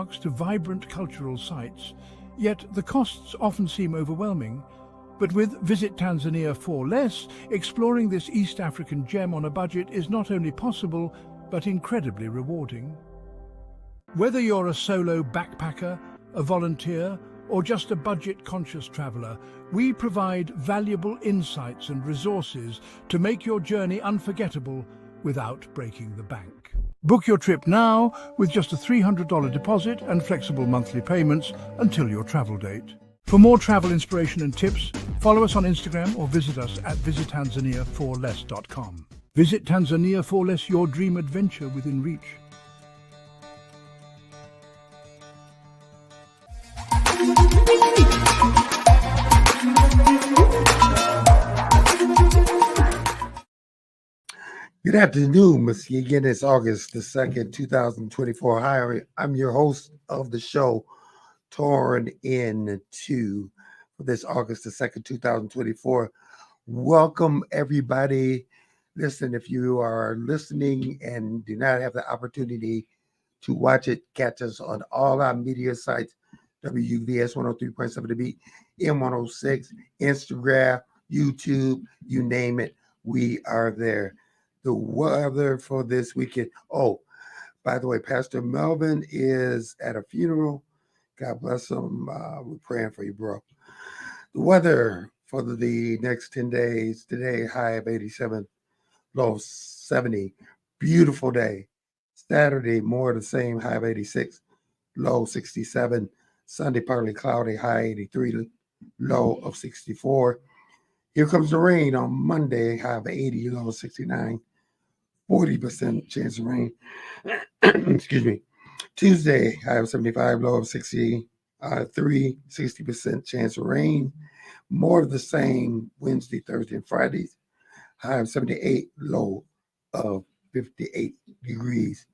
landmarks to vibrant cultural sites, yet the costs often seem overwhelming. But with Visit Tanzania for Less, exploring this East African gem on a budget is not only possible, but incredibly rewarding. Whether you're a solo backpacker, a volunteer, or just a budget-conscious traveler, we provide valuable insights and resources to make your journey unforgettable without breaking the bank. Book your trip now with just a $300 deposit and flexible monthly payments until your travel date. For more travel inspiration and tips, follow us on Instagram or visit us at visittanzaniaforless.com. Visit Tanzania for Less, your dream adventure within reach. Good afternoon, Muskegon. It's August the 2nd, 2024. Hi, I'm your host of the show, Torn Into, for this August the 2nd, 2024. Welcome, everybody. Listen, if you are listening and do not have the opportunity to watch it, catch us on all our media sites, WVS 103.7 The Beat, M106, Instagram, YouTube, you name it, we are there. The weather for this weekend. Oh, by the way, Pastor Melvin is at a funeral. God bless him. We're praying for you, bro. The weather for the next 10 days. Today, high of 87, low of 70. Beautiful day. Saturday, more of the same, high of 86, low 67. Sunday, partly cloudy, high 83, low of 64. Here comes the rain on Monday, high of 80, low of 69. 40% chance of rain. Excuse me. Tuesday, high of 75, low of 63, 60% chance of rain. More of the same Wednesday, Thursday, and Fridays. High of 78, low of 58 degrees.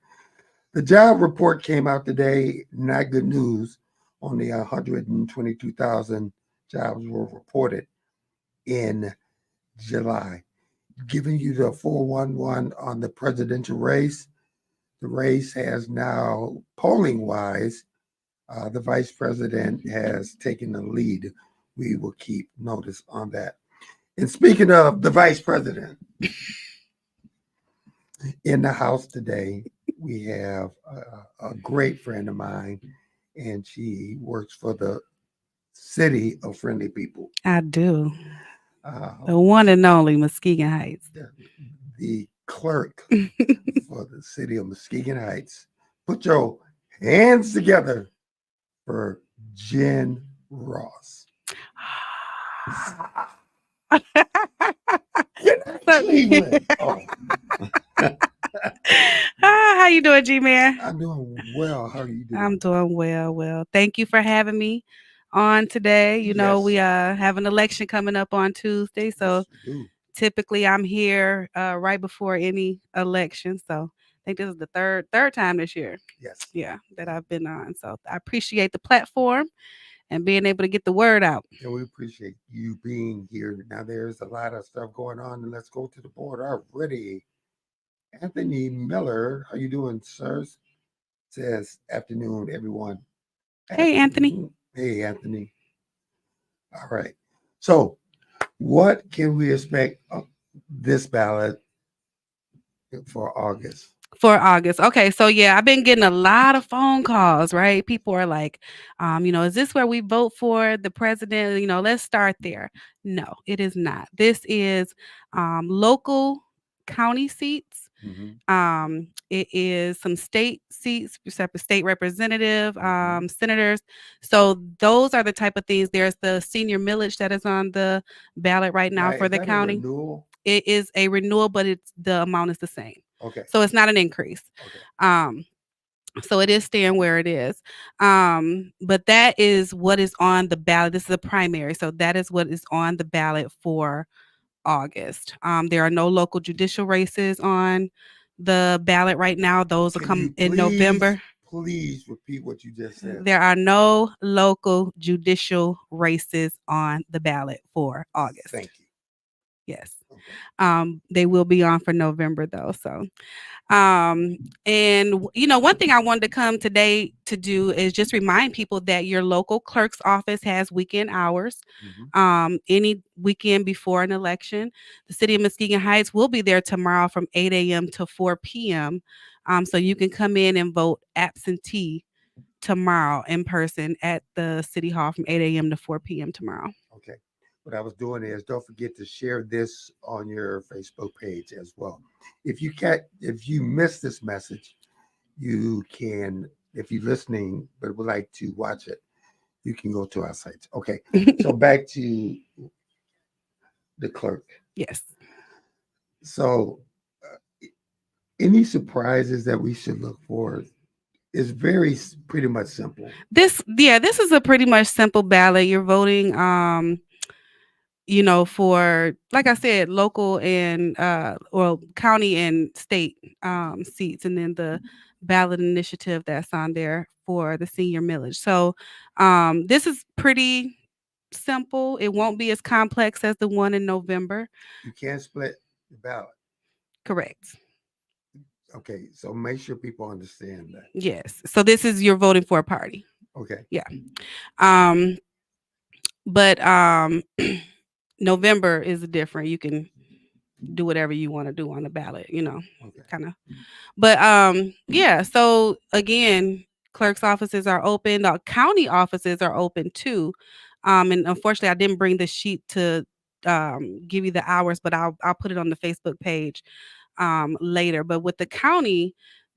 The job report came out today. Not good news. Only 122,000 jobs were reported in July. Giving you the 411 on the presidential race. The race has now, polling-wise, the vice president has taken the lead. We will keep notice on that. And speaking of the vice president, in the house today, we have a great friend of mine, and she works for the City of Friendly People. I do. The one and only Muskegon Heights. The clerk for the City of Muskegon Heights. Put your hands together for Jen Ross. Cleveland. Oh. How you doing, G-Man? I'm doing well. How are you doing? I'm doing well. Thank you for having me on today. You know, we have an election coming up on Tuesday, so typically I'm here right before any election. So I think this is the third time this year. Yes. Yeah, that I've been on. So I appreciate the platform and being able to get the word out. Yeah, we appreciate you being here. Now there's a lot of stuff going on, and let's go to the board already. Anthony Miller, how you doing, sirs? Says afternoon, everyone. Hey, Anthony. Hey, Anthony. All right. So, what can we expect of this ballot for August? For August. Okay, so yeah, I've been getting a lot of phone calls, right? People are like, is this where we vote for the president? Let's start there. No, it is not. This is local county seats. Mm-hmm. It is some state seats, state representative, senators. So those are the type of things. There's the senior millage that is on the ballot right now for the county. It is a renewal, but the amount is the same. Okay. So it's not an increase. Okay. So it is staying where it is. But that is what is on the ballot. This is a primary. So that is what is on the ballot for August. There are no local judicial races on the ballot right now. Those will come in November. Please repeat what you just said. There are no local judicial races on the ballot for August. Thank you. Yes. Okay. They will be on for November though. So And one thing I wanted to come today to do is just remind people that your local clerk's office has weekend hours. Mhm. Any weekend before an election, the city of Muskegon Heights will be there tomorrow from 8 a.m. to 4 p.m. So you can come in and vote absentee tomorrow in person at the city hall from 8 a.m. to 4 p.m. tomorrow. Okay. What I was doing is don't forget to share this on your Facebook page as well. If you miss this message, you can, if you're listening but would like to watch it, you can go to our sites. Okay. So back to the clerk. Yes. So any surprises that we should look for is pretty much simple. This is a pretty much simple ballot. You're voting for, like I said, local and or county and state seats, and then the ballot initiative that's on there for the senior millage. So this is pretty simple. It won't be as complex as the one in November. You can't split the ballot. Correct. Okay, so make sure people understand that. Yes. So this is you're voting for a party. Okay. Yeah. Um, but November is different. You can do whatever you want to do on the ballot, Okay. kind of. But yeah, so again, clerk's offices are open. The county offices are open too. And unfortunately I didn't bring the sheet to give you the hours, but I'll put it on the Facebook page later. But with the county,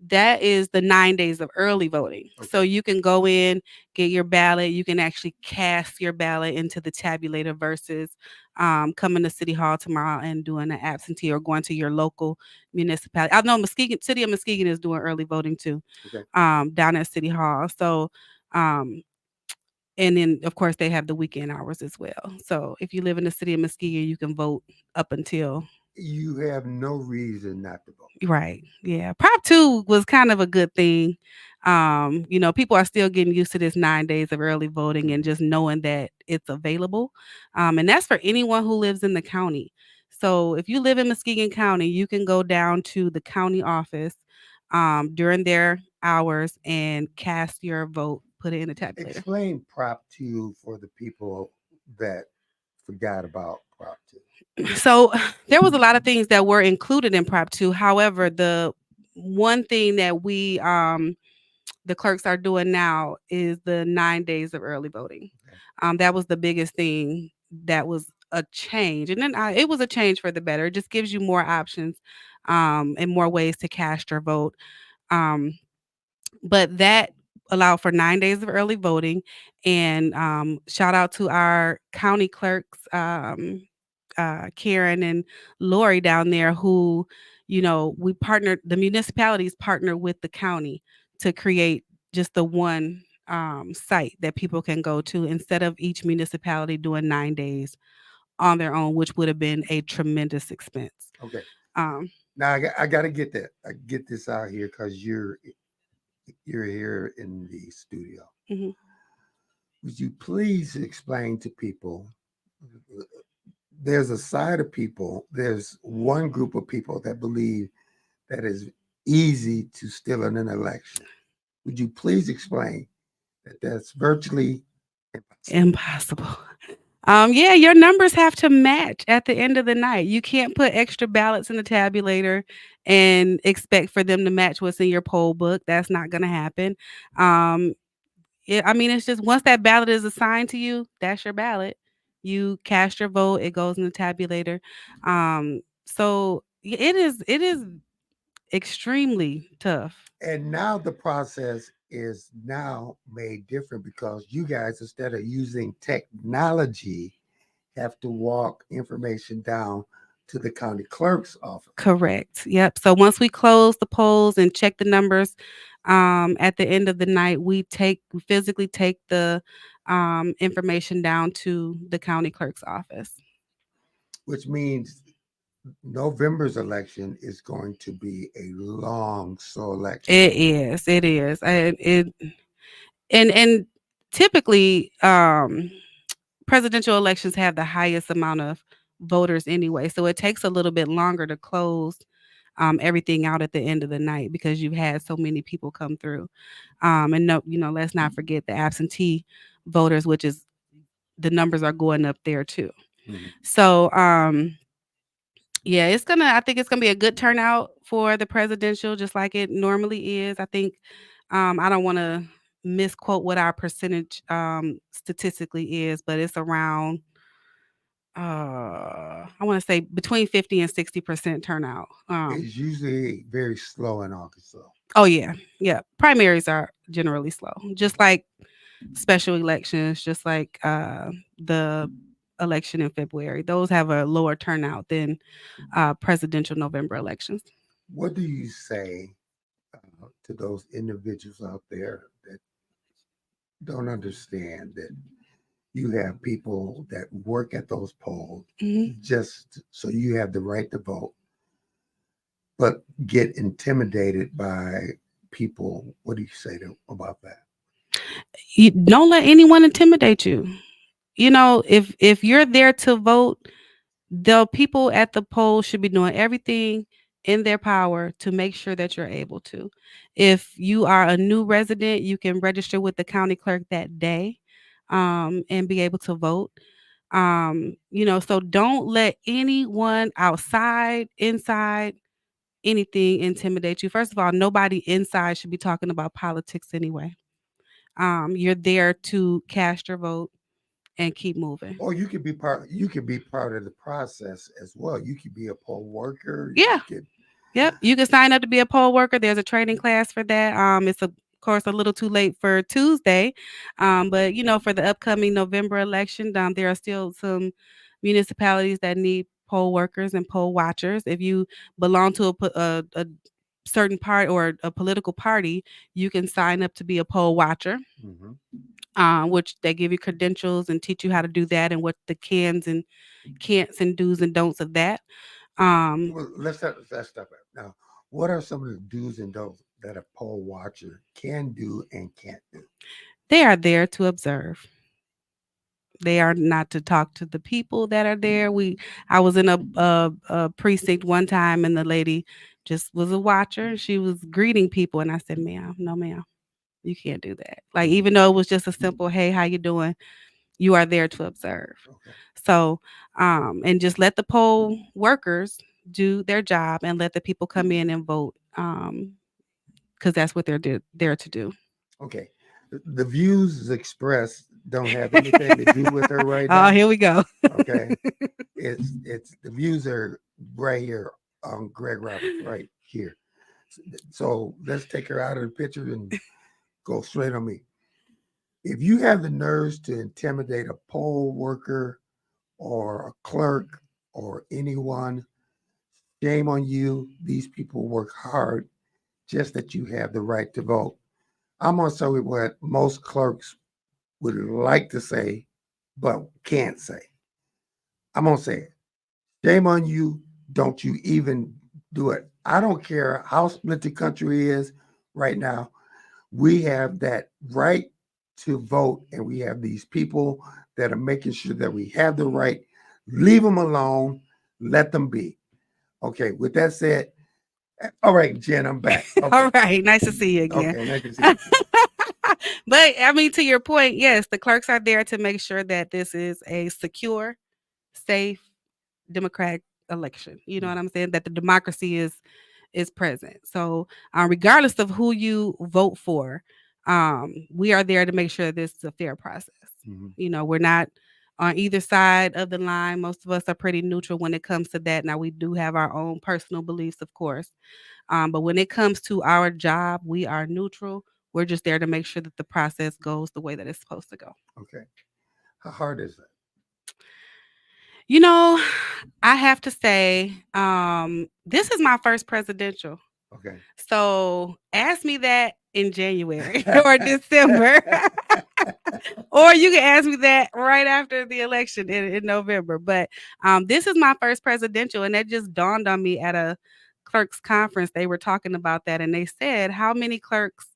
that is the 9 days of early voting. So Okay. you can go in, get your ballot. You can actually cast your ballot into the tabulator versus coming to City Hall tomorrow and doing an absentee or going to your local municipality. I know Muskegon, City of Muskegon is doing early voting too, Okay. down at City Hall. So, and then of course they have the weekend hours as well. So if you live in the City of Muskegon, you can vote up until. You have no reason not to vote. Right. Yeah. Prop 2 was kind of a good thing. People are still getting used to this 9 days of early voting and Mhm. just knowing that it's available. And that's for anyone who lives in the county. So if you live in Muskegon County, you can go down to the county office during their hours and cast your vote, put it in the tabulator. Explain Prop 2 for the people that forgot about Prop 2. So there was a lot of things that were included in Prop 2. However, the one thing that the clerks are doing now is the 9 days of early voting. Okay. That was the biggest thing that was a change. And then it was a change for the better. It just gives you more options and more ways to cast your vote. Um, but that allowed for 9 days of early voting. And shout out to our county clerks, Karen and Lori down there, who, we partnered, the municipalities partner with the county to create just the one site that people can go to instead of each municipality doing 9 days on their own, which would have been a tremendous expense. Okay. Um, Now I got to get that. I get this out here because you're here in the studio. mhm. Would you please explain to people? There's a side of people. There's one group of people that believe that is easy to steal in an election. Would you please explain that that's virtually impossible? Impossible. Yeah, your numbers have to match at the end of the night. You can't put extra ballots in the tabulator and expect for them to match what's in your poll book. That's not going to happen. Um, I mean, it's just once that ballot is assigned to you, that's your ballot. You cast your vote, it goes in the tabulator. So it is extremely tough. And now the process is now made different because you guys, instead of using technology, have to walk information down to the county clerk's office. Correct. Yep. So once we close the polls and check the numbers, at the end of the night, we physically take the information down to the county clerk's office. Which means November's election is going to be a long, slow election. It is. It is. And typically, presidential elections have the highest amount of voters anyway, so it takes a little bit longer to close everything out at the end of the night because you've had so many people come through. And no, let's not forget the absentee voters, which is the numbers are going up there too. Mhm. So, yeah, I think it's gonna be a good turnout for the presidential, just like it normally is. I think, I don't want to misquote what our percentage statistically is, but it's around, I want to say between 50 and 60% turnout. It's usually very slow in August, though. Oh yeah, yeah. Primaries are generally slow, just like special elections, just like the election in February. Those have a lower turnout than presidential November elections. What do you say to those individuals out there that don't understand that you have people that work at those polls Mhm. just so you have the right to vote, but get intimidated by people? What do you say about that? You don't let anyone intimidate you. If you're there to vote, the people at the polls should be doing everything in their power to make sure that you're able to. If you are a new resident, you can register with the county clerk that day, and be able to vote. So don't let anyone outside, inside, anything intimidate you. First of all, nobody inside should be talking about politics anyway. You're there to cast your vote and keep moving. Or you could be part. You could be part of the process as well. You could be a poll worker. Yeah. You could. Yep, you can sign up to be a poll worker. There's a training class for that. It's of course a little too late for Tuesday, but for the upcoming November election, there are still some municipalities that need poll workers and poll watchers. If you belong to a certain part or a political party, you can sign up to be a poll watcher. Mm-hmm. Which they give you credentials and teach you how to do that and what the cans and can'ts and do's and don'ts of that. Um, Well, let's stop it now. What are some of the do's and don'ts that a poll watcher can do and can't do? they are there to observe. They are not to talk to the people that are there. I was in a precinct one time, and the lady just was a watcher. She was greeting people, and I said, "Ma'am, no, ma'am, you can't do that." Like even though it was just a simple, "Hey, how you doing?" You are there to observe. Okay. So, and just let the poll workers do their job, and let the people come in and vote, because that's what there to do. Okay. The views expressed don't have anything to do with her right Oh, now. here we go. Okay. It's the views are right here on Greg Roberts right here. So let's take her out of the picture and go straight on me. If you have the nerves to intimidate a poll worker or a clerk or anyone, shame on you. These people work hard just that you have the right to vote. I'm going to say what most clerks would like to say, but can't say. I'm going to say it. Shame on you. Don't you even do it. I don't care how split the country is right now. We have that right to vote, and we have these people that are making sure that we have the right. Leave them alone. Let them be. Okay. With that said, all right, Jen, I'm back. Okay. All right, nice to see you again. Okay. Nice to see you. But I mean, to your point, yes, the clerks are there to make sure that this is a secure, safe, democratic election. You know what I'm saying? That the democracy is present. So, regardless of who you vote for, we are there to make sure this is a fair process. Mhm. We're not on either side of the line. Most of us are pretty neutral when it comes to that. Now, we do have our own personal beliefs, of course, but when it comes to our job, we are neutral. We're just there to make sure that the process goes the way that it's supposed to go. Okay. How hard is that? You know, I have to say, this is my first presidential. Okay. So ask me that in January or December. Or you can ask me that right after the election in November. But this is my first presidential, and that just dawned on me at a clerks conference. They were talking about that, and they said, "How many clerks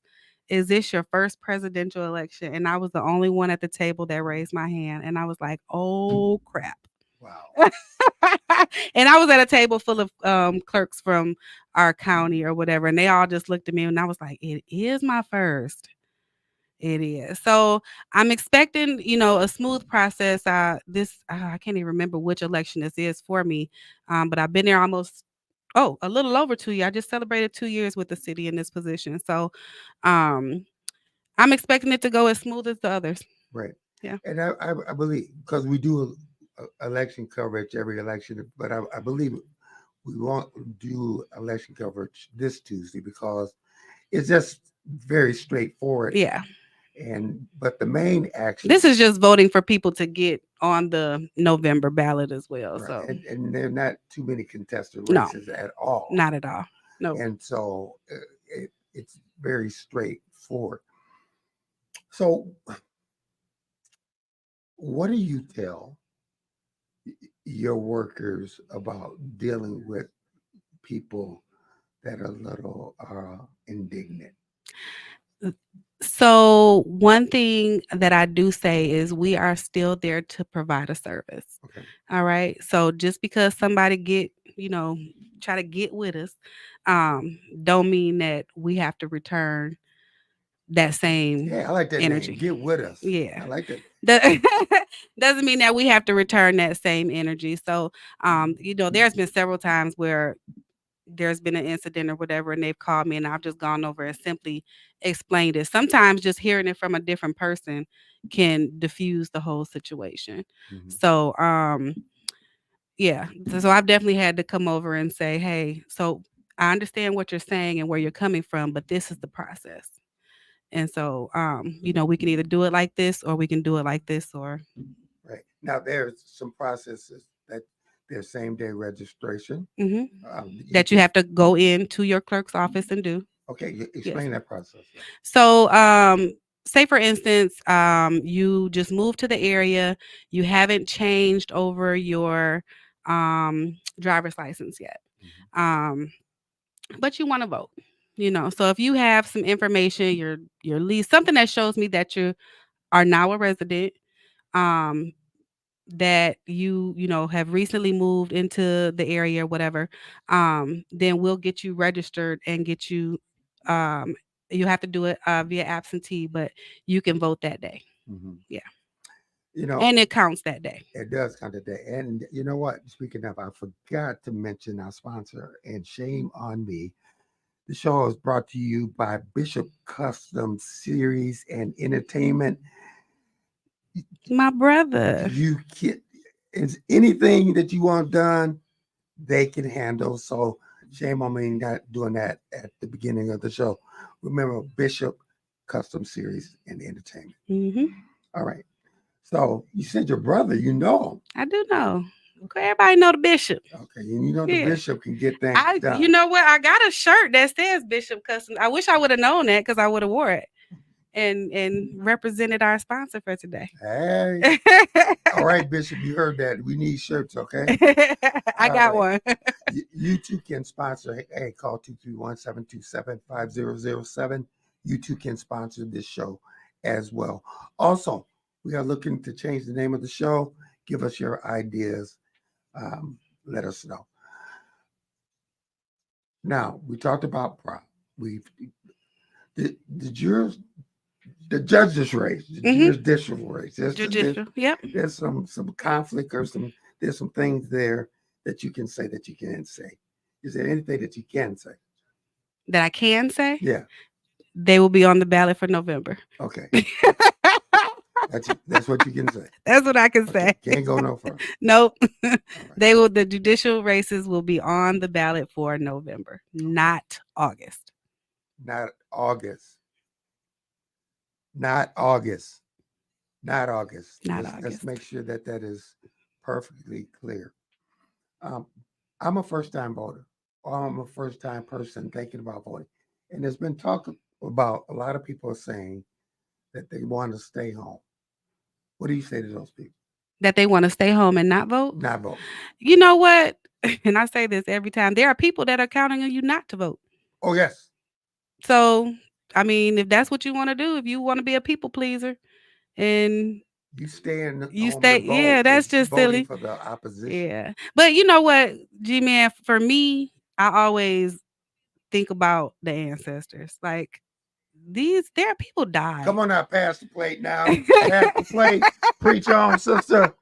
is this your first presidential election?" And I was the only one at the table that raised my hand, and I was like, "Oh crap!" Wow. And I was at a table full of clerks from our county or whatever, and they all just looked at me, and I was like, "It is my first. It is." So I'm expecting, a smooth process. I can't even remember which election this is for me, but I've been there almost a little over 2 years. I just celebrated 2 years with the city in this position, so um, I'm expecting it to go as smooth as the others. Right. Yeah. And I believe because we do election coverage every election, but I believe we won't do election coverage this Tuesday because it's just very straightforward. Yeah. And but the main action, This is just voting for people to get on the November ballot as well. right, So and there are not too many contested no, races at all. not at all. No. And so it's very straightforward. So, what do you tell your workers about dealing with people that are a little indignant? So one thing that I do say is we are still there to provide a service. Okay. All right. So just because somebody try to get with us, don't mean that we have to return that same Yeah, I like that energy. name. Get with us. Yeah. I like that. Doesn't mean that we have to return that same energy. So, there's been several times where there's been an incident or whatever, and they've called me, and I've just gone over and simply explained it. Sometimes just hearing it from a different person can diffuse the whole situation. Mhm. So, yeah. So I've definitely had to come over and say, hey, so I understand what you're saying and where you're coming from, but this is the process. And so, we can either do it like this or we can do it like this or. Right. Now, there's some processes that there's same day registration. Mhm. That You have to go into your clerk's office and do. Okay, Yes. explain that process. So, say for instance, you just moved to the area, you haven't changed over your driver's license yet, um, but you want to vote. So if you have some information, your lease, something that shows me that you are now a resident, um, that you have recently moved into the area or whatever, then we'll get you registered and get you um you have to do it via absentee, but you can vote that day. Mhm. Yeah. And And it counts that day. it does count a day. And you know what? Speaking of, I forgot to mention our sponsor, and shame on me. The show is brought to you by Bishop Custom Series and Entertainment. My brother. You can, is anything that you want done, they can handle. So shame on me not doing that at the beginning of the show. Remember, Bishop Custom Series and Entertainment. Hmm. All right. So you said your brother, you know him. I do know. Okay, everybody know the bishop. Okay, and you know the Yeah. bishop can get things done. You know what? I got a shirt that says Bishop Custom. I wish I would have known that because I would have wore it and represented our sponsor for today. Hey, all right, Bishop, you heard that. We need shirts, okay? I All got right. one. You too can sponsor. Hey, call 231-727-5007. You too can sponsor this show as well. Also, we are looking to change the name of the show. Give us your ideas. Let us know. Now, we talked about prop. We've the jurors, the judges race, the judicial race. Judicial. Yep. There's some conflict or there's some things there that you can say that you can't say. Is there anything that you can say? That I can say? Yeah. They will be on the ballot for November. Okay. That's what you can say. That's what I can say. Can't go no further. Nope. Right. The judicial races will be on the ballot for November, not August. Not August. Not August. Not August. Let's make sure that is perfectly clear. I'm a first-time voter, or I'm a first-time person thinking about voting. And there's been talk about a lot of people saying that they want to stay home. What do you say to those people? That they want to stay home and not vote? Not vote. You know what? And I say this every time. There are people that are counting on you not to vote. Oh, yes. So, I mean, if that's what you want to do, if you want to be a people pleaser and You stand You home to stay, yeah, vote that's is just voting silly. for the opposition. Yeah. But you know what, G-Man, for me, I always think about the ancestors. Like there are people died. Come on now, pass the plate now. Pass the plate. Preach on, sister.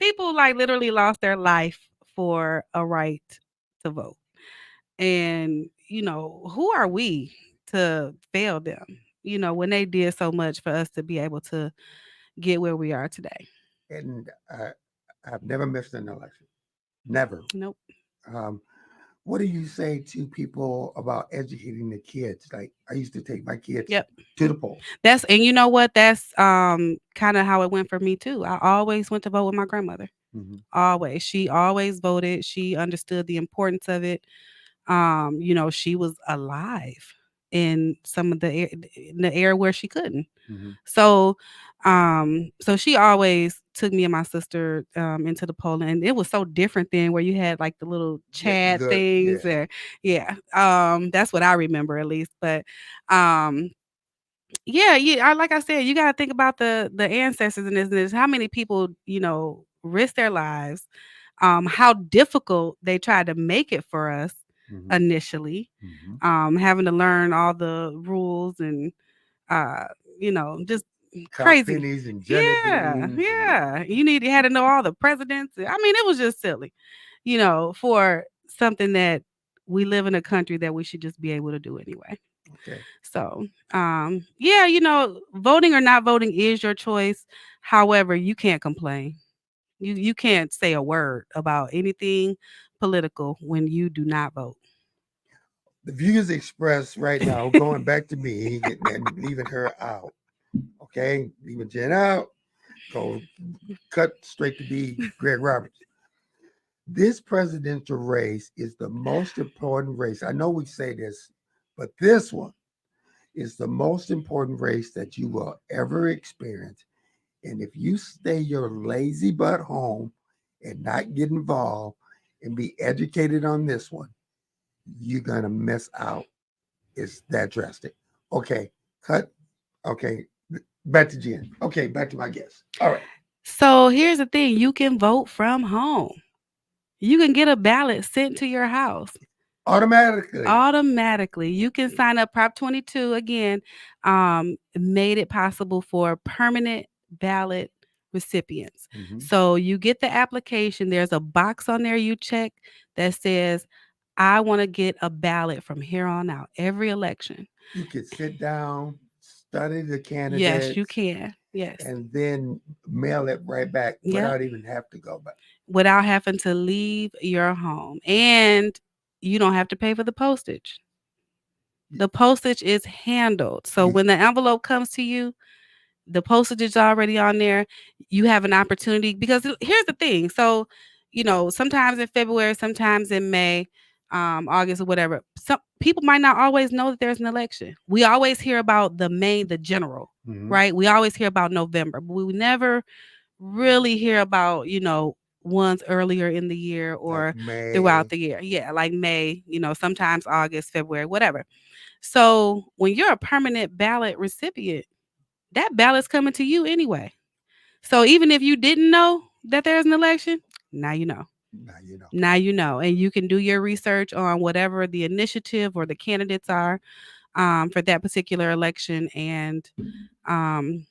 People like literally lost their life for a right to vote. And, who are we to fail them? When they did so much for us to be able to get where we are today. And I've never missed an election. Never. Nope. Um, what do you say to people about educating the kids? Like I used to take my kids Yep. to the polls. And you know what? That's kind of how it went for me too. I always went to vote with my grandmother. Mm-hmm. Always. She always voted. She understood the importance of it. She was alive in some of in the era where she couldn't. Mm-hmm. So she always took me and my sister into the polling, and it was so different then, where you had like the little chat things, Yeah. or yeah. That's what I remember at least. But um, yeah, like I said, you got to think about the ancestors in this. How many people risk their lives, how difficult they tried to make it for us Mm-hmm. initially, Mm-hmm. having to learn all the rules and uh, just Count crazy. pennies and jelly Yeah, beans. yeah. You had to know all the presidents. I mean, it was just silly, for something that we live in a country that we should just be able to do anyway. Okay. So, yeah, voting or not voting is your choice. However, you can't complain. You can't say a word about anything political when you do not vote. The views expressed right now, going back to me and leaving her out. Okay, leaving Jen out. Go cut straight to be Greg Roberts. This presidential race is the most important race. I know we say this, but this one is the most important race that you will ever experience. And if you stay your lazy butt home and not get involved and be educated on this one, you're going to miss out. It's that drastic. Okay, cut. Okay, back to Jen. Okay, back to my guest. All right. So here's the thing, you can vote from home. You can get a ballot sent to your house. Automatically. You can sign up. Prop 22 again made it possible for permanent ballot recipients. Mm-hmm. So you get the application. There's a box on there you check that says, I want to get a ballot from here on out, every election. You could sit down, study the candidates. Yes, you can. Yes. And then mail it right back without even have to go back. Without having to leave your home. And you don't have to pay for the postage. The postage is handled. So when the envelope comes to you, the postage is already on there. You have an opportunity, because here's the thing. So, sometimes in February, sometimes in May, August, or whatever, some people might not always know that there's an election. We always hear about the general, right? We always hear about November, but we never really hear about, ones earlier in the year or like throughout the year. Yeah, like May, sometimes August, February, whatever. So when you're a permanent ballot recipient, that ballot's coming to you anyway. So even if you didn't know that there's an election, now you know. Now you know. And you can do your research on whatever the initiative or the candidates are for that particular election, and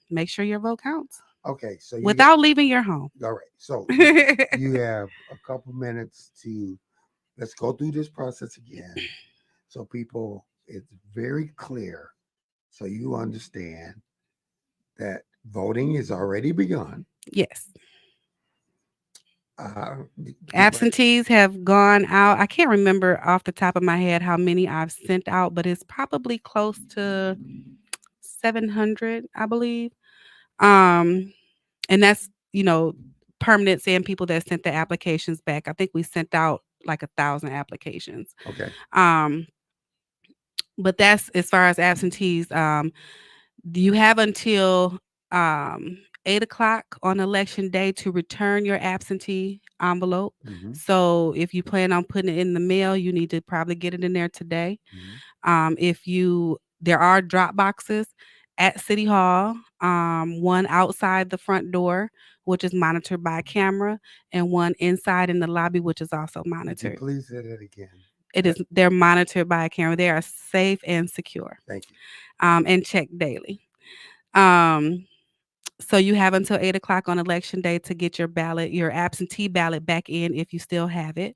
make sure your vote counts. Okay, so without leaving your home. All right, so you have a couple minutes to let's go through this process again, so people it's very clear, so you understand that voting is already begun. Yes. Uh, Absentees have gone out. I can't remember off the top of my head how many I've sent out, but it's probably close to 700, I believe. And that's, permanents and people that sent the applications back. I think we sent out like 1,000 applications. Okay. But that's as far as absentees. You have until 8 o'clock on election day to return your absentee envelope. So if you plan on putting it in the mail, you need to probably get it in there today. There are drop boxes at City Hall one outside the front door, which is monitored by a camera, and one inside in the lobby, which is also Would you monitored. please say that again? They're monitored by a camera. They are safe and secure, Thank you. and checked daily. Um, so you have until 8 o'clock on election day to get your absentee ballot back in if you still have it.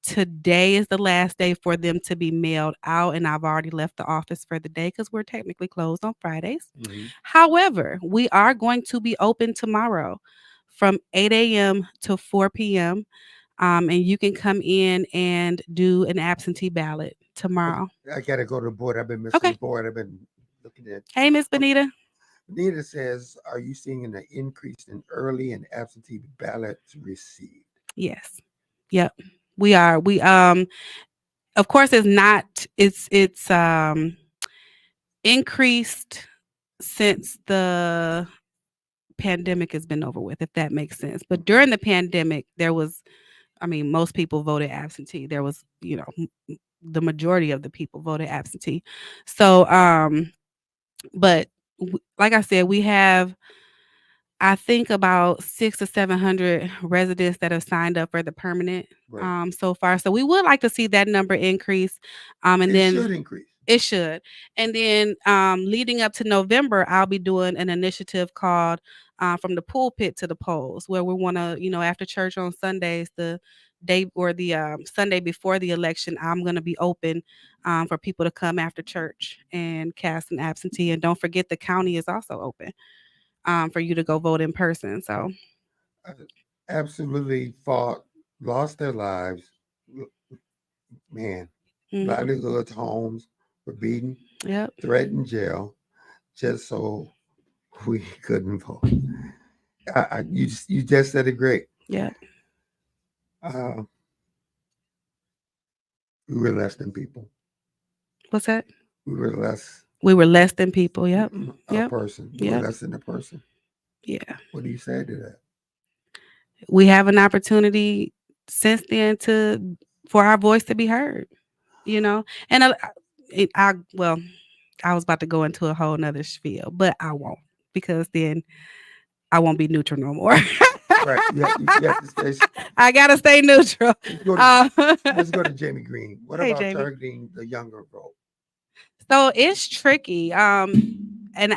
Today is the last day for them to be mailed out, and I've already left the office for the day because we're technically closed on Fridays. However, we are going to be open tomorrow from 8 a.m. to 4 p.m. And you can come in and do an absentee ballot tomorrow. I got to go to the board. I've been missing Okay. the board. I've been looking at. Hey, Miss Benita. Benita says, "Are you seeing an increase in early and absentee ballots received?" Yes. Yep. We are. Of course it's not it's increased since the pandemic has been over with, if that makes sense. But during the pandemic, most people voted absentee. There was, the majority of the people voted absentee. So, but like I said, we have, I think, about 600 to 700 residents that have signed up for the permanent so far. So we would like to see that number increase. And It then should increase. it should. And then leading up to November, I'll be doing an initiative called From the Pulpit to the Polls, where we want to, after church on Sundays, the day or the Sunday before the election, I'm going to be open for people to come after church and cast an absentee. And don't forget, the county is also open for you to go vote in person. So, Absolutely fought, lost their lives. Man, livelihoods, homes were beaten, yep. threatened jail, just so we couldn't vote. You just said it great. Yeah. We were less than people. What's that? We were less. We were less than people. Yep. A person. We were Yep. less than a person. Yeah. What do you say to that? We have an opportunity since then for our voice to be heard, and I was about to go into a whole nother spiel, but I won't, because then I won't be neutral no more. Right. You have to stay. I gotta stay neutral. Let's go to Jamie Green. What Hey, about Jamie. targeting the younger vote? So it's tricky. And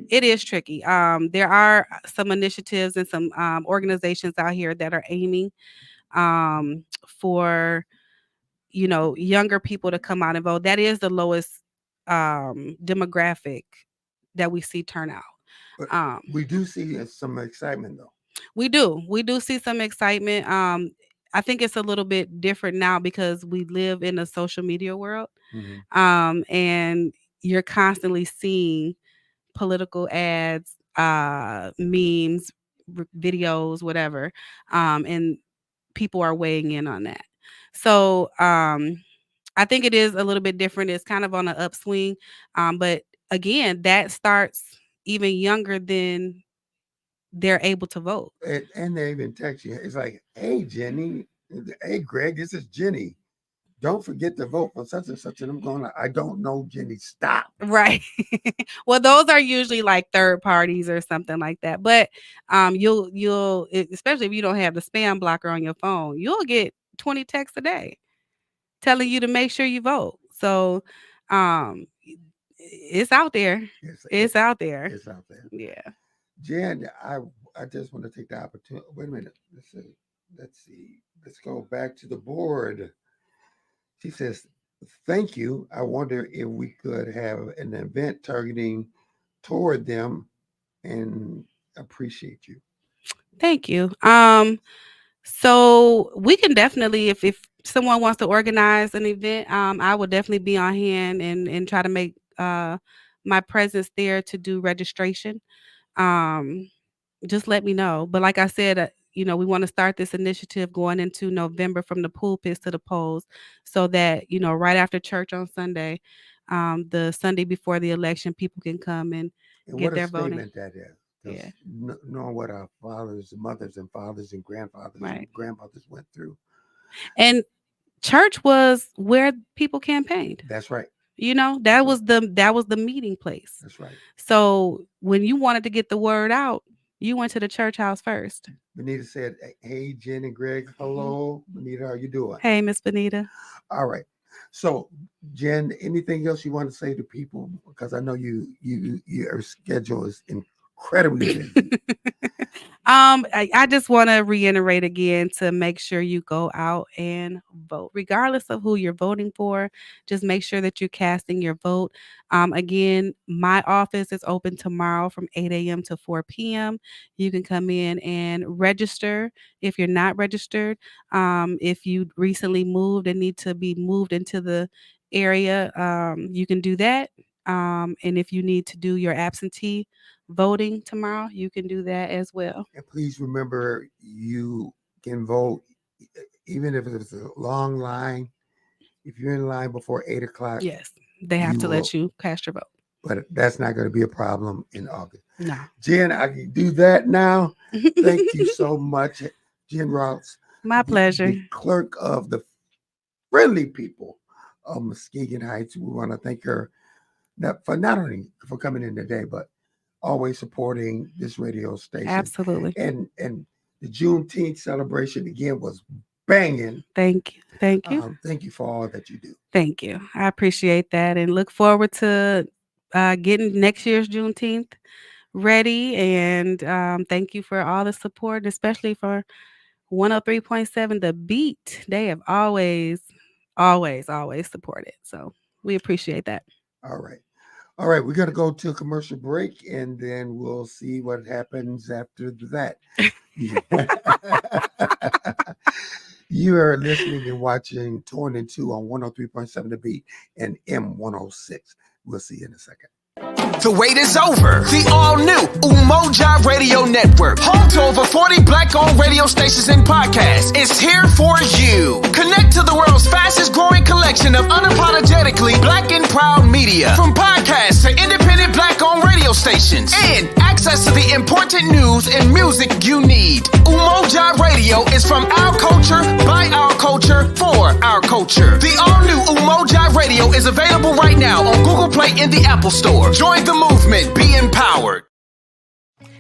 it is tricky. There are some initiatives and some organizations out here that are aiming for younger people to come out and vote. That is the lowest demographic that we see turn out. We do see some excitement, though. We do see some excitement. I think it's a little bit different now because we live in a social media world. And you're constantly seeing political ads, memes, videos, whatever, and people are weighing in on that. So I think it is a little bit different. It's kind of on an upswing, but again, that starts even younger than they're able to vote. And they even text you. It's like, "Hey, Jenny. Hey, Greg. This is Jenny. Don't forget to vote for such and such." And I'm going, "I don't know, Jenny. Stop." Right. Well, those are usually like third parties or something like that. But you'll especially if you don't have the spam blocker on your phone, you'll get 20 texts a day telling you to make sure you vote. So it's out there. It's out there. It's out there. Yeah. Jen, I just want to take the opportunity. Wait a minute. Let's see. Let's go back to the board. She says, "Thank you. I wonder if we could have an event targeting toward them, and appreciate you." Thank you. So we can definitely, if someone wants to organize an event, I will definitely be on hand and try to make my presence there to do registration. Just let me know. But like I said, we want to start this initiative going into November, from the pulpits to the polls, so that right after church on Sunday, the Sunday before the election, people can come and get what their a voting. statement that is. Yeah. Knowing what our fathers, mothers, and fathers and grandfathers and grandmothers went through. And church was where people campaigned. That's right. That was the meeting place. That's right. So when you wanted to get the word out, you went to the church house first. Benita said, "Hey, Jen and Greg, hello. Benita, how you doing?" Hey, Miss Benita. All right. So, Jen, anything else you want to say to people? Because I know your schedule is incredibly busy. I just want to reiterate again to make sure you go out and vote, regardless of who you're voting for. Just make sure that you're casting your vote. Again, my office is open tomorrow from 8 a.m. to 4 p.m. You can come in and register if you're not registered. If you recently moved and need to be moved into the area, you can do that. And if you need to do your absentee voting tomorrow, you can do that as well. And please remember, you can vote even if it's a long line. If you're in line before 8 o'clock, Yes, they have you to will. let you cast your vote. But that's not going to be a problem in August. No. Jen, I can do that now. Thank you so much, Jen Routes, My pleasure. the clerk of the friendly people of Muskegon Heights. We want to thank her for not only for coming in today, but always supporting this radio station. Absolutely. And the Juneteenth celebration again was banging. Thank you. Thank you. Thank you for all that you do. Thank you. I appreciate that and look forward to getting next year's Juneteenth ready. And thank you for all the support, especially for 103.7 The Beat. They have always supported. So we appreciate that. All right. All right, we're going to go to a commercial break and then we'll see what happens after that. You are listening and watching Torn in Two on 103.7 The Beat and M106. We'll see you in a second. The wait is over. The all-new Umoja Radio Network, home to over 40 Black-owned radio stations and podcasts, is here for you. Connect to the world's fastest-growing collection of unapologetically Black and proud media, from podcasts to independent Black-owned radio stations, and access to the important news and music you need. Umoja Radio is from our culture, by our culture, for our culture. The all-new Umoja Radio is available right now on Google Play and the Apple Store. Join the movement. Be empowered.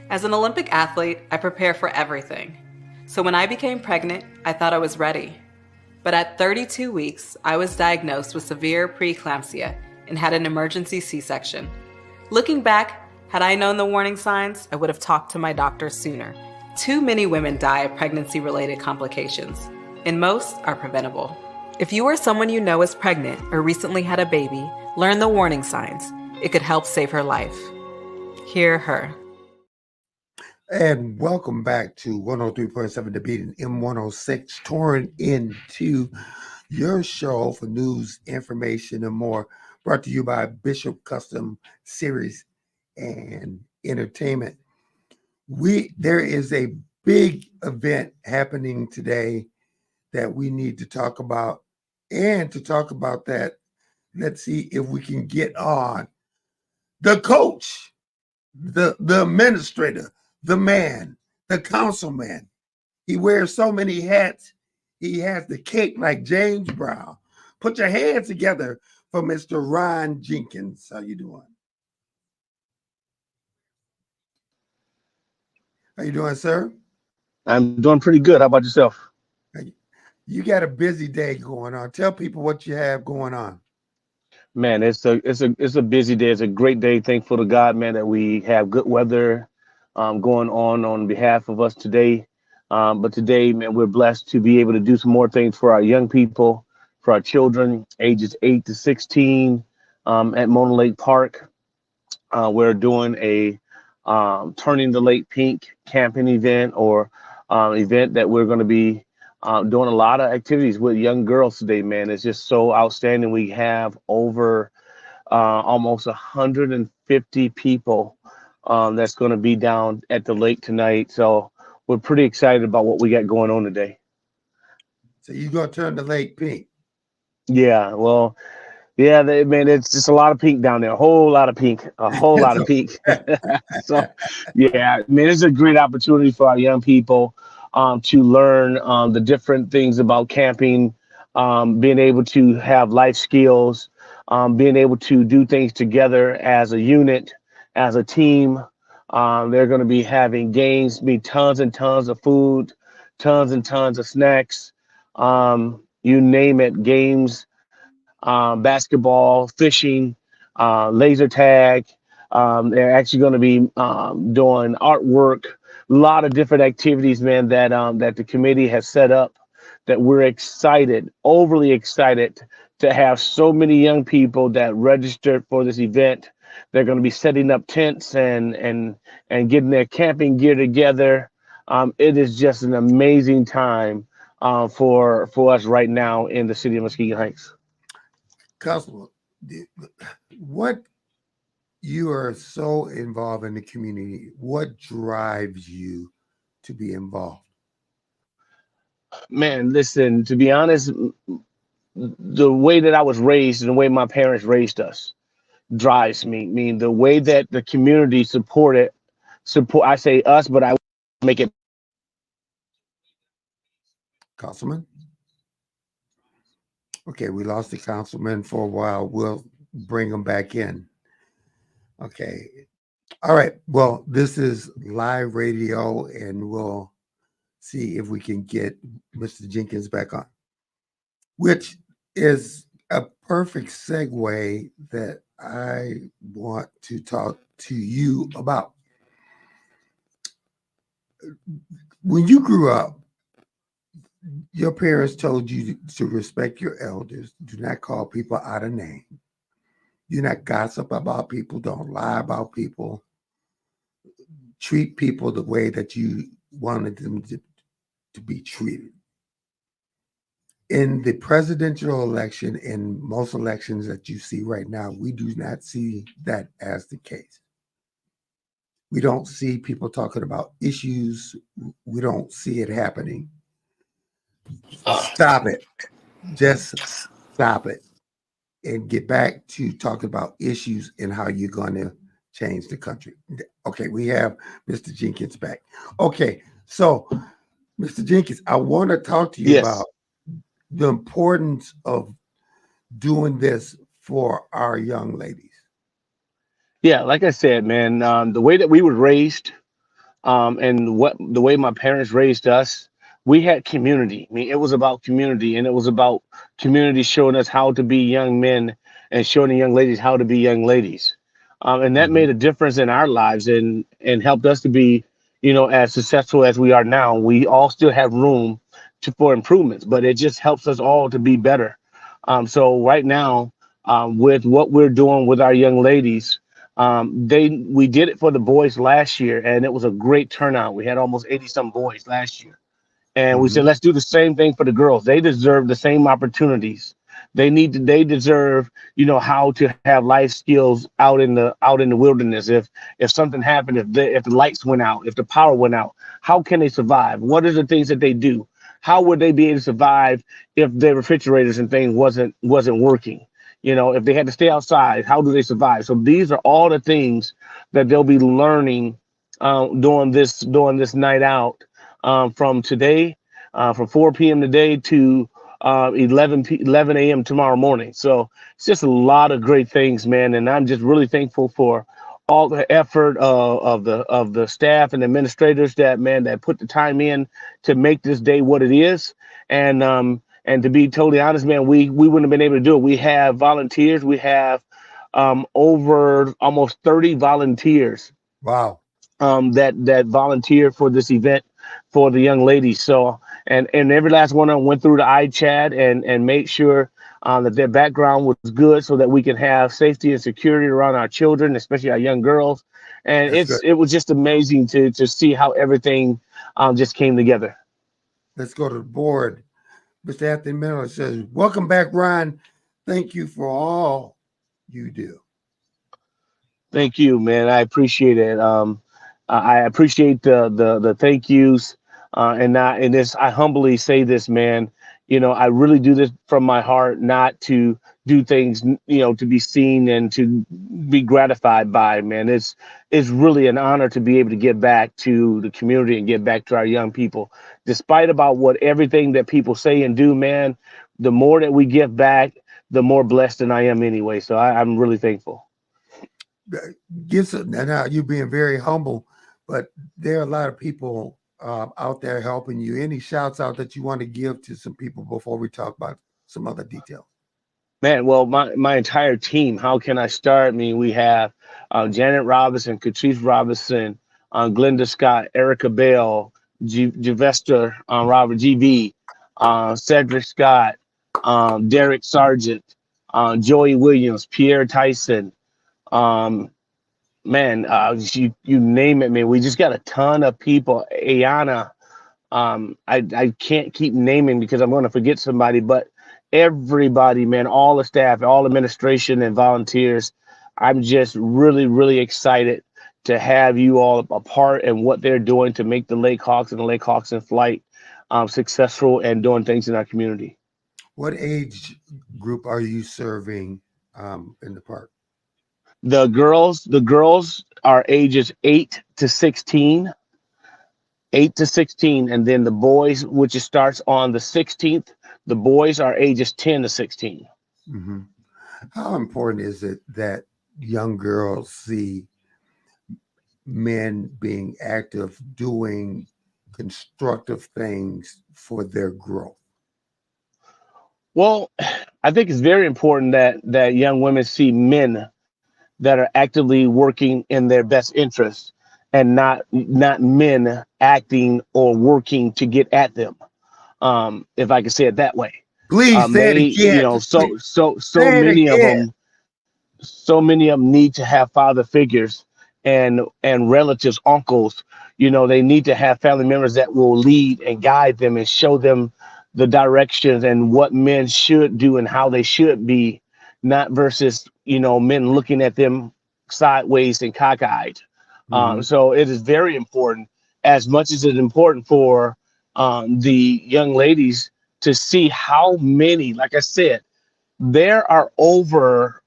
As an Olympic athlete, I prepare for everything. So when I became pregnant, I thought I was ready. But at 32 weeks, I was diagnosed with severe preeclampsia and had an emergency C-section. Looking back, had I known the warning signs, I would have talked to my doctor sooner. Too many women die of pregnancy-related complications, and most are preventable. If you or someone you know is pregnant or recently had a baby, learn the warning signs. It could help save her life. Hear her. And welcome back to 103.7 The Beat and M106, Torn into your show for news, information, and more. Brought to you by Bishop Custom Series and Entertainment. There is a big event happening today that we need to talk about. And to talk about that, let's see if we can get on the coach, the administrator, the man, the councilman. He wears so many hats. He has the cake like James Brown. Put your hands together for Mr. Ron Jenkins. How you doing? How you doing, sir? I'm doing pretty good. How about yourself? You got a busy day going on. Tell people what you have going on. Man, it's a busy day. It's a great day. Thankful to God, man, that we have good weather going on behalf of us today. But today, man, we're blessed to be able to do some more things for our young people, for our children, ages 8 to 16 at Mona Lake Park. We're doing a Turning the Lake Pink camping event, or event that we're going to be doing a lot of activities with young girls today, man. It's just so outstanding. We have over almost 150 people that's going to be down at the lake tonight. So we're pretty excited about what we got going on today. So you're going to turn the lake pink? Yeah, well, yeah, man, it's just a lot of pink down there. A whole lot of pink. So, yeah, I mean, it's a great opportunity for our young people to learn the different things about camping, being able to have life skills, being able to do things together as a unit, as a team. They're going to be having games, be tons and tons of food, tons and tons of snacks, you name it, games, basketball, fishing, laser tag. They're actually going to be doing artwork, a lot of different activities, man, that the committee has set up. That we're excited, overly excited, to have so many young people that registered for this event. They're going to be setting up tents and getting their camping gear together. It is just an amazing time for us right now in the city of Muskegon Heights. Councilman, what you are so involved in the community, what drives you to be involved? Man, listen, to be honest, the way that I was raised and the way my parents raised us drives me. I mean, the way that the community support, I say us, but I make it. Councilman? Okay, we lost the councilman for a while. We'll bring him back in. Okay. All right. Well, this is live radio, and we'll see if we can get Mr. Jenkins back on, which is a perfect segue that I want to talk to you about. When you grew up, your parents told you to respect your elders, do not call people out of name, do not gossip about people, don't lie about people, treat people the way that you wanted them to be treated. In the presidential election and most elections that you see right now, we do not see that as the case. We don't see people talking about issues. We don't see it happening. Stop it. Just stop it and get back to talking about issues and how you're going to change the country. Okay, we have Mr. Jenkins back. Okay, so Mr. Jenkins, I want to talk to you about the importance of doing this for our young ladies. Yeah, like I said, man, the way that we were raised, and the way my parents raised us, we had community. I mean, it was about community, and it was about community showing us how to be young men and showing the young ladies how to be young ladies. And that made a difference in our lives and helped us to be, as successful as we are now. We all still have room for improvements, but it just helps us all to be better. So right now, with what we're doing with our young ladies, we did it for the boys last year, and it was a great turnout. We had almost 80 some boys last year. And we said, let's do the same thing for the girls. They deserve the same opportunities. They deserve, how to have life skills out in the wilderness. If something happened, if the lights went out, if the power went out, how can they survive? What are the things that they do? How would they be able to survive if their refrigerators and things wasn't working? If they had to stay outside, how do they survive? So these are all the things that they'll be learning during this night out, from today, from 4 p.m. today to 11 a.m. tomorrow morning. So it's just a lot of great things, man. And I'm just really thankful for all the effort of the staff and administrators that put the time in to make this day what it is. And to be totally honest, man, we wouldn't have been able to do it. We have volunteers. We have over almost 30 volunteers. Wow. That volunteer for this event for the young ladies. So and every last one of them went through the iChat and made sure that their background was good so that we can have safety and security around our children, especially our young girls. And it was just amazing to see how everything just came together. Let's go to the board. Mr. Anthony Miller says, welcome back, Ron. Thank you for all you do. Thank you, man. I appreciate it. I appreciate the thank yous. And this, I humbly say this, man, I really do this from my heart, not to do things, to be seen and to be gratified by, man. It's really an honor to be able to give back to the community and give back to our young people. Despite about what everything that people say and do, man, the more that we give back, the more blessed than I am anyway. So I'm really thankful. Now you being very humble, but there are a lot of people out there helping you. Any shouts out that you want to give to some people before we talk about some other details? Man, well, my entire team. How can I start? I mean, we have Janet Robinson, Catrice Robinson, Glenda Scott, Erica Bell, Gevester, Robert GV, Cedric Scott, Derek Sargent, Joey Williams, Pierre Tyson. Um, man, you name it, man. We just got a ton of people. Ayana, I can't keep naming because I'm going to forget somebody, but everybody, man, all the staff, all administration and volunteers, I'm just really, really excited to have you all a part in what they're doing to make the Lake Hawks and the Lake Hawks in Flight successful and doing things in our community. What age group are you serving in the park? The girls are ages 8 to 16. 8 to 16, and then the boys, which it starts on the 16th, the boys are ages 10 to 16. Mm-hmm. How important is it that young girls see men being active, doing constructive things for their growth? Well, I think it's very important that young women see men that are actively working in their best interest and not men acting or working to get at them. If I could say it that way. Please say it again. So many of them, need to have father figures and relatives, uncles. They need to have family members that will lead and guide them and show them the directions and what men should do and how they should be, not versus men looking at them sideways and cockeyed. So it is very important, as much as it's important for the young ladies to see how many, like I said, there are over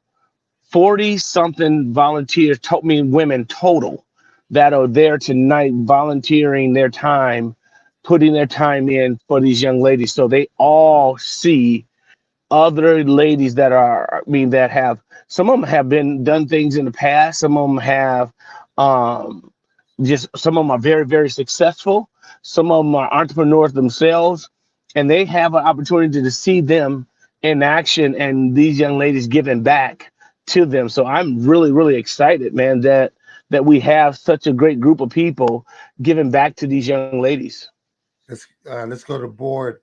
40 something volunteers, women total, that are there tonight volunteering their time, putting their time in for these young ladies. So they all see other ladies that have, some of them have been done things in the past. Some of them have, some of them are very, very successful. Some of them are entrepreneurs themselves, and they have an opportunity to see them in action and these young ladies giving back to them. So I'm really, really excited, man, that we have such a great group of people giving back to these young ladies. Let's go to board.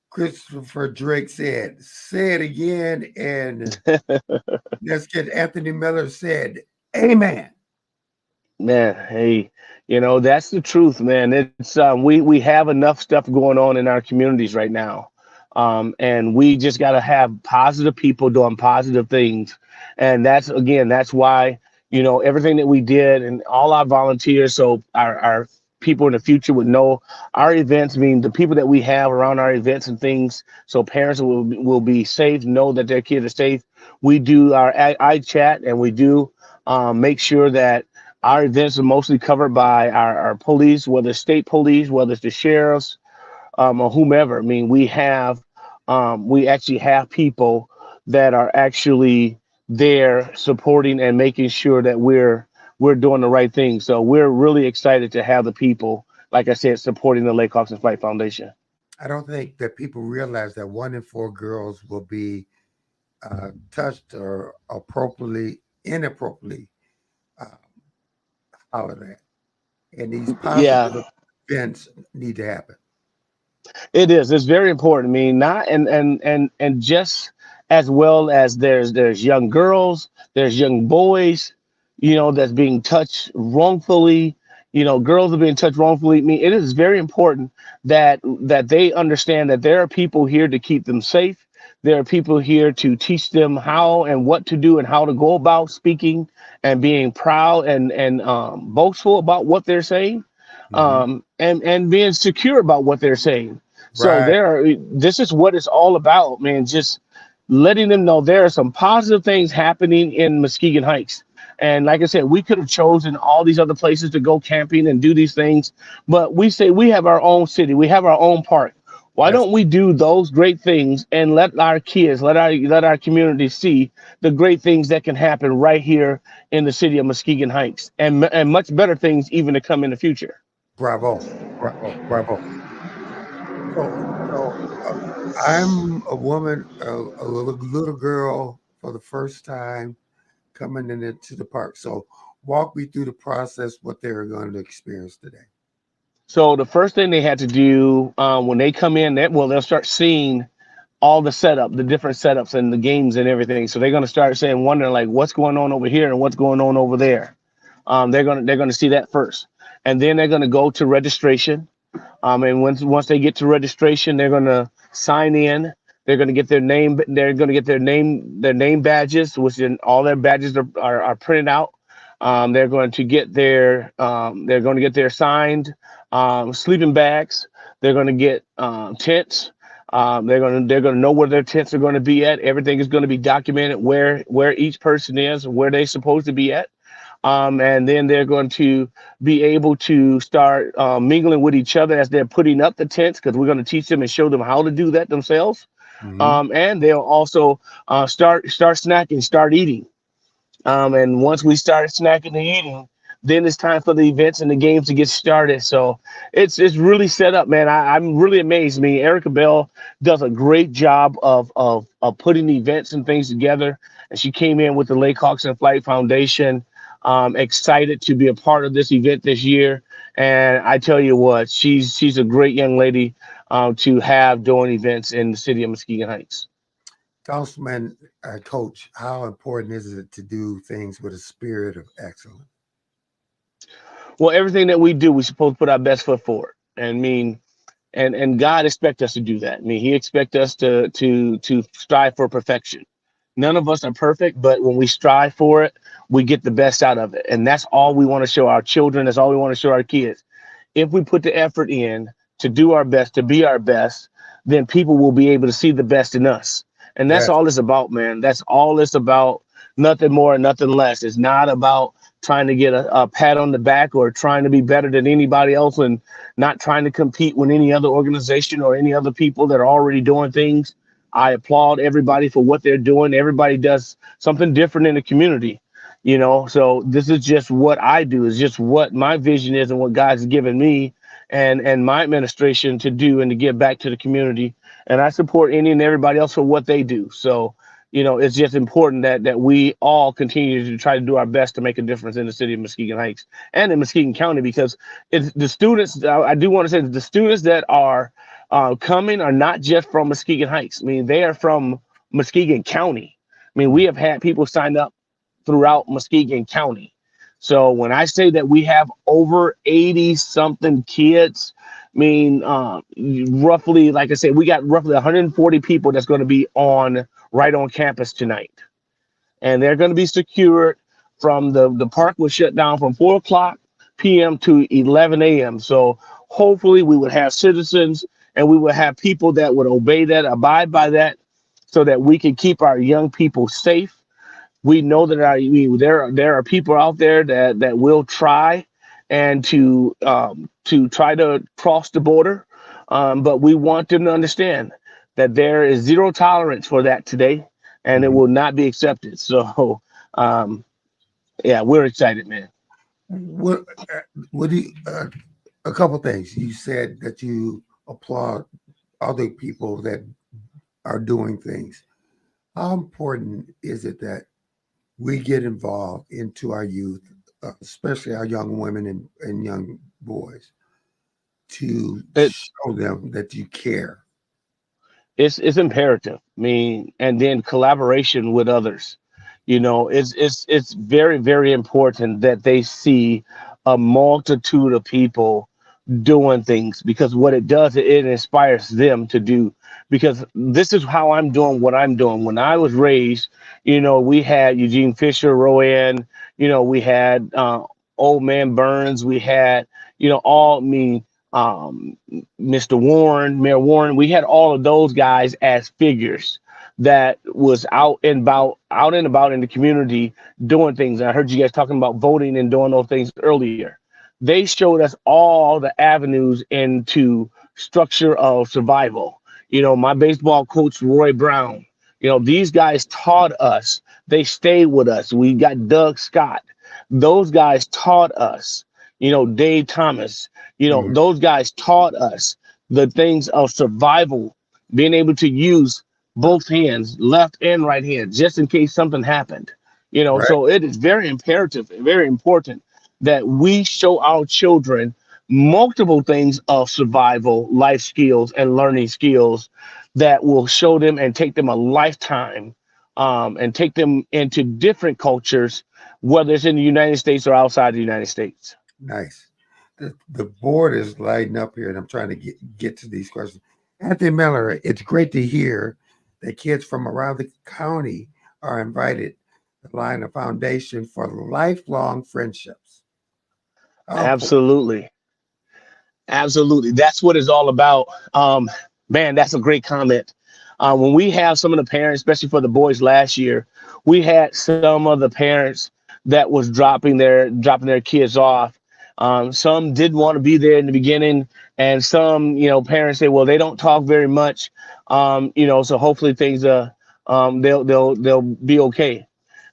Christopher Drake said, say it again, and let's get Anthony Miller said, amen. Man, hey, that's the truth, man. It's we have enough stuff going on in our communities right now. And we just got to have positive people doing positive things. And that's why, everything that we did and all our volunteers, so our people in the future would know our events, the people that we have around our events and things, so parents will be safe, know that their kids are safe. We do our iChat, and we do make sure that our events are mostly covered by our police, whether it's state police, whether it's the sheriffs, or whomever. We actually have people that are actually there supporting and making sure that we're doing the right thing. So we're really excited to have the people, like I said, supporting the Lake Hawks and Flight Foundation. I don't think that people realize that 1 in 4 girls will be touched or inappropriately hollered at. And these positive events need to happen. It is. It's very important. Not and just as well as there's young girls, there's young boys, that's being touched wrongfully. Girls are being touched wrongfully. It is very important that they understand that there are people here to keep them safe. There are people here to teach them how and what to do and how to go about speaking and being proud and boastful about what they're saying, and being secure about what they're saying. So this is what it's all about, man. Just letting them know there are some positive things happening in Muskegon Heights. And like I said, we could have chosen all these other places to go camping and do these things, but we say we have our own city, we have our own park. Why That's don't we do those great things and let our kids, let our community see the great things that can happen right here in the city of Muskegon Heights, and much better things even to come in the future. bravo, bravo, bravo. So I'm a woman, a little girl for the first time coming into the park. So walk me through the process, what they're going to experience today. So the first thing they had to do when they come in, they'll start seeing all the setup, the different setups and the games and everything. So they're gonna start saying, wondering like, what's going on over here and what's going on over there. They're gonna see that first, and then they're gonna go to registration. And once they get to registration, they're gonna sign in. They're gonna get their name. They're gonna get their name badges, which in all their badges are printed out. They're going to get their signed sleeping bags. They're going to get tents. They're going to know where their tents are going to be at. Everything is going to be documented where each person is, where they're supposed to be at. And then they're going to be able to start mingling with each other as they're putting up the tents, because we're going to teach them and show them how to do that themselves. And they'll also start snacking, start eating. And once we start snacking and eating, then it's time for the events and the games to get started. So it's really set up, man. I'm really amazed. Erica Bell does a great job of putting events and things together. And she came in with the Lake Hawks and Flight Foundation, excited to be a part of this event this year. And I tell you what, she's a great young lady to have doing events in the city of Muskegon Heights. Councilman, Coach, how important is it to do things with a spirit of excellence? Well, everything that we do, we're supposed to put our best foot forward. And God expects us to do that. He expects us to strive for perfection. None of us are perfect, but when we strive for it, we get the best out of it. And that's all we want to show our children. That's all we want to show our kids. If we put the effort in to do our best, to be our best, then people will be able to see the best in us. And that's all it's about, man. That's all it's about. Nothing more, nothing less. It's not about trying to get a pat on the back or trying to be better than anybody else, and not trying to compete with any other organization or any other people that are already doing things. I applaud everybody for what they're doing. Everybody does something different in the community, so this is just what I do. It's just what my vision is and what God's given me and my administration to do and to give back to the community. And I support any and everybody else for what they do. So, it's just important that we all continue to try to do our best to make a difference in the city of Muskegon Heights and in Muskegon County, because it's the students. I do want to say that the students that are coming are not just from Muskegon Heights. They are from Muskegon County. We have had people sign up throughout Muskegon County. So when I say that we have over 80 something kids, roughly, like I said, we got roughly 140 people that's going to be right on campus tonight. And they're going to be secured from the park was shut down from 4:00 p.m. to 11 a.m. So hopefully we would have citizens and we would have people that would obey that, abide by that, so that we can keep our young people safe. We know that there are people out there that will try and to try to cross the border, but we want them to understand that there is zero tolerance for that today, and it will not be accepted. So, we're excited, man. What do you, a couple things. You said that you applaud other people that are doing things. How important is it that we get involved into our youth, especially our young women and young boys, to show them that you care? It's imperative. And then collaboration with others. It's very, very important that they see a multitude of people doing things, because what it does, it inspires them to do. Because this is how I'm doing what I'm doing. When I was raised, we had Eugene Fisher, Rowan, we had old man Burns, we had, Mr. Warren, Mayor Warren, we had all of those guys as figures that was out and about in the community doing things. And I heard you guys talking about voting and doing those things earlier. They showed us all the avenues into structure of survival. My baseball coach, Roy Brown, these guys taught us, they stayed with us. We got Doug Scott. Those guys taught us, Dave Thomas, Mhm. those guys taught us the things of survival, being able to use both hands, left and right hand, just in case something happened. Right. So it is very imperative, very important that we show our children multiple things of survival, life skills, and learning skills that will show them and take them a lifetime, and take them into different cultures, whether it's in the United States or outside the United States. Nice. The board is lighting up here, and I'm trying to get to these questions. Anthony Miller, it's great to hear that kids from around the county are invited to line a foundation for lifelong friendships. Oh, Absolutely. Absolutely. That's what it's all about. Man, that's a great comment. When we have some of the parents, especially for the boys last year, we had some of the parents that was dropping their kids off. Some did want to be there in the beginning, and some, parents say, well, they don't talk very much. So hopefully things they'll be okay.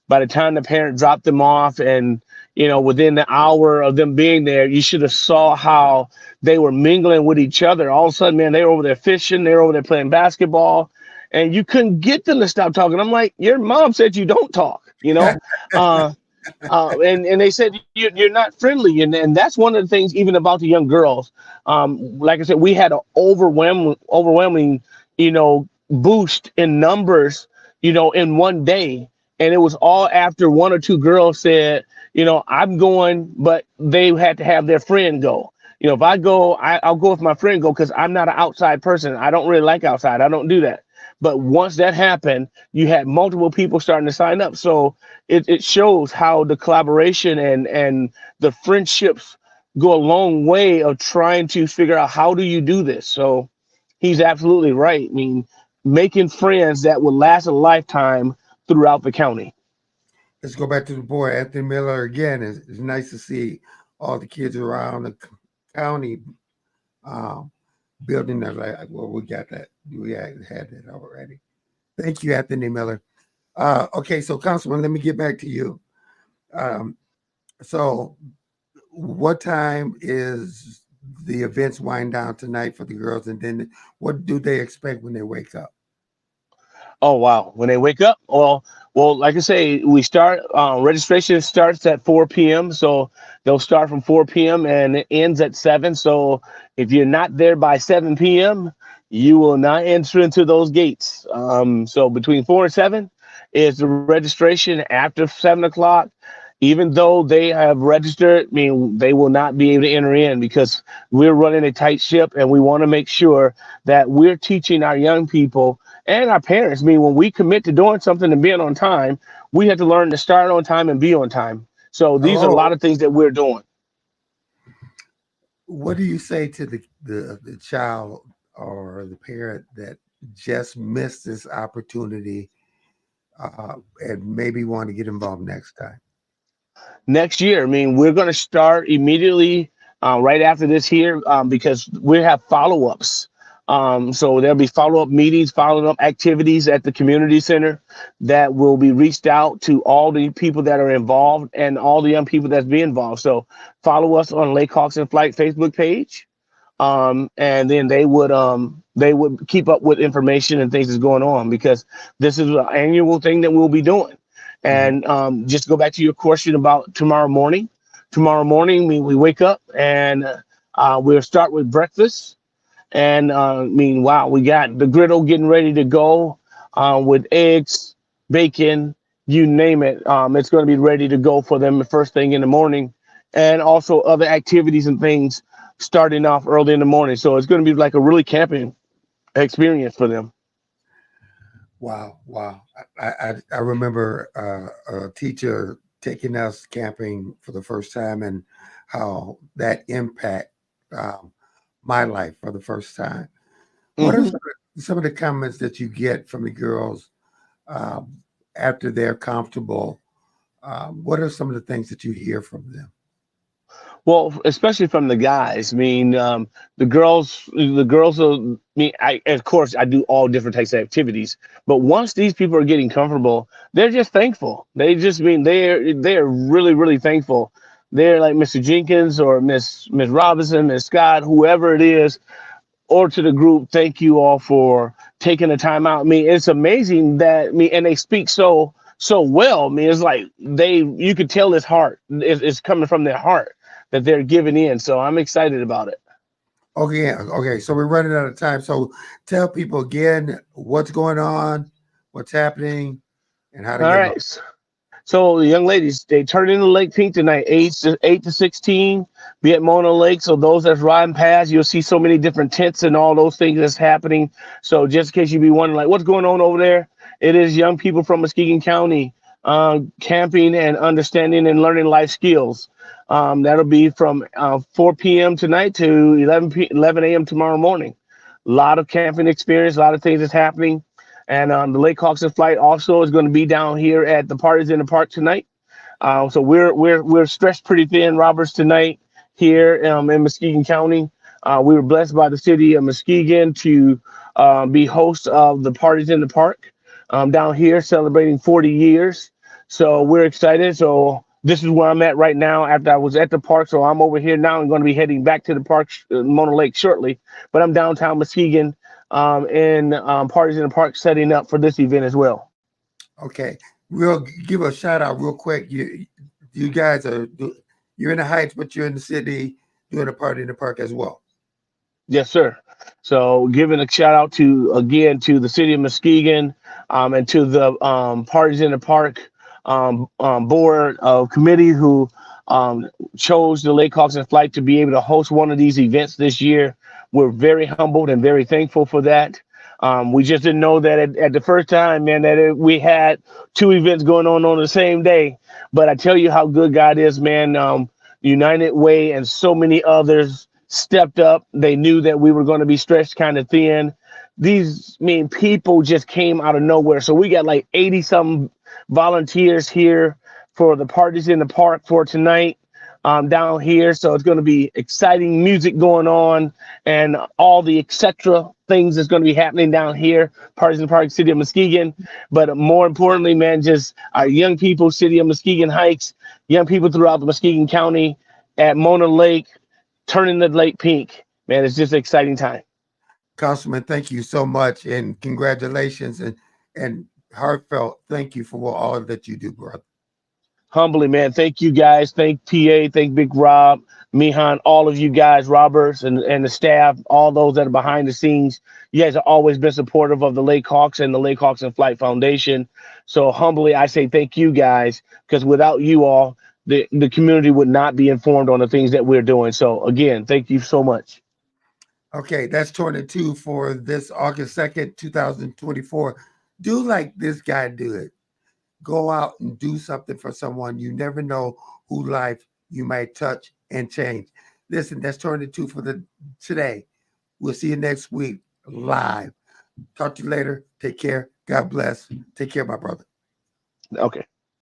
By the time the parent dropped them off, and within the hour of them being there, you should have saw how they were mingling with each other. All of a sudden, man, they were over there fishing, they were over there playing basketball, and you couldn't get them to stop talking. I'm like, your mom said you don't talk, uh, and they said you're not friendly, and that's one of the things even about the young girls. Like I said, we had an overwhelming boost in numbers, in one day, and it was all after one or two girls said, I'm going, but they had to have their friend go. If I go, I'll go if my friend go, because I'm not an outside person. I don't really like outside. I don't do that. But once that happened, you had multiple people starting to sign up. So it shows how the collaboration and the friendships go a long way of trying to figure out, how do you do this? So he's absolutely right. I mean, making friends that will last a lifetime throughout the county. let's go back to the board. Anthony Miller again. It's nice to see all the kids around the county building their life. Well, we got that. We had that already. Thank you, Anthony Miller. Okay, so Councilman, let me get back to you. Um, so, what time is the events wind down tonight for the girls, and then what do they expect when they wake up? Oh wow! When they wake up, well, like I say, we start. Registration starts at 4 p.m. So they'll start from 4 p.m. and it ends at 7. So if you're not there by 7 p.m., you will not enter into those gates. So between 4 and 7 is the registration. After 7 o'clock, even though they have registered, I mean, they will not be able to enter in, because we're running a tight ship, and we want to make sure that we're teaching our young people and our parents. I mean, when we commit to doing something and being on time, we have to learn to start on time and be on time. So these are a lot Oh, of things that we're doing. what do you say to the child or the parent that just missed this opportunity and maybe want to get involved next time? Next year, I mean, we're going to start immediately, right after this here, because we have follow-ups. So there'll be follow-up meetings, follow-up activities at the community center that will be reached out to all the people that are involved and all the young people that's being involved. So follow us on Lake Hawks in Flight Facebook page. And then they would keep up with information and things that's going on, because this is an annual thing that we'll be doing. Mhm. And just go back to your question about tomorrow morning. Tomorrow morning, we wake up, and we'll start with breakfast. And meanwhile, we got the griddle getting ready to go, with eggs, bacon, you name it. It's going to be ready to go for them the first thing in the morning, and also other activities and things starting off early in the morning. So it's going to be like a really camping experience for them. Wow, wow. I remember a teacher taking us camping for the first time, and how that impact um, my life for the first time. What are Hmm. some of the comments that you get from the girls um, after they're comfortable? What are some of the things that you hear from them? Well, especially from the guys. I mean, the girls are. I mean, of course I do all different types of activities, but once these people are getting comfortable, they're just thankful. They just mean they're really really thankful. They're like Mr. Jenkins or Miss Robinson, Miss Scott, whoever it is, or to the group. Thank you all for taking the time out. I mean, it's amazing that and they speak so well. I mean, it's like you could tell his heart it's coming from their heart that they're giving in. So I'm excited about it. Okay, yeah. Okay, so we're running out of time. So tell people again what's going on, what's happening, and how to All get right. involved. So the young ladies, they turn into Lake Pink tonight, 8 to 16, be at Mona Lake. So those that's riding past, you'll see so many different tents and all those things that's happening. So just in case you be wondering, like, what's going on over there? It is young people from Muskegon County camping and understanding and learning life skills. That'll be from 4 p.m. tonight to 11 a.m. tomorrow morning. A lot of camping experience, a lot of things that's happening. And the Lake Hawks in Flight also is going to be down here at the Parties in the Park tonight. So we're stretched pretty thin, Roberts, tonight here in Muskegon County. We were blessed by the city of Muskegon to be host of the Parties in the Park down here, celebrating 40 years. So we're excited. So this is where I'm at right now after I was at the park. So I'm over here now and going to be heading back to the park, Mona Lake, shortly. But I'm downtown Muskegon and Parties in the Park setting up for this event as well. Okay, we'll give a shout out real quick. You guys you're in the Heights, but you're in the city doing a party in the park as well. Yes, sir. So giving a shout out to the city of Muskegon and to the Parties in the Park board of committee who chose the Lake Hawks in Flight to be able to host one of these events this year. We're very humbled and very thankful for that. We just didn't know that at the first time, man, that we had two events going on the same day. But I tell you how good God is, man. United Way and so many others stepped up. They knew that we were going to be stretched kind of thin. People just came out of nowhere. So we got like 80 some volunteers here for the Parties in the Park for tonight down here. So it's going to be exciting music going on and all the etc. things that's going to be happening down here, Parties in the Park, City of Muskegon. But more importantly, man, just our young people, City of Muskegon Heights, young people throughout the Muskegon County at Mona Lake, turning the lake pink. Man, it's just an exciting time. Councilman, thank you so much, and congratulations, and heartfelt thank you for all that you do, brother. Humbly, man. Thank you guys. Thank PA. Thank Big Rob, Mihan, all of you guys, Roberts and the staff, all those that are behind the scenes. You guys have always been supportive of the Lake Hawks and the Lake Hawks in Flight Foundation. So humbly, I say thank you guys, because without you all, the community would not be informed on the things that we're doing. So again, thank you so much. Okay, that's 22 for this August 2nd, 2024. Do like this guy did. Go out and do something for someone. You never know whose life you might touch and change. Listen, that's 22 for today. We'll see you next week live. Talk to you later. Take care. God bless. Take care, my brother. Okay.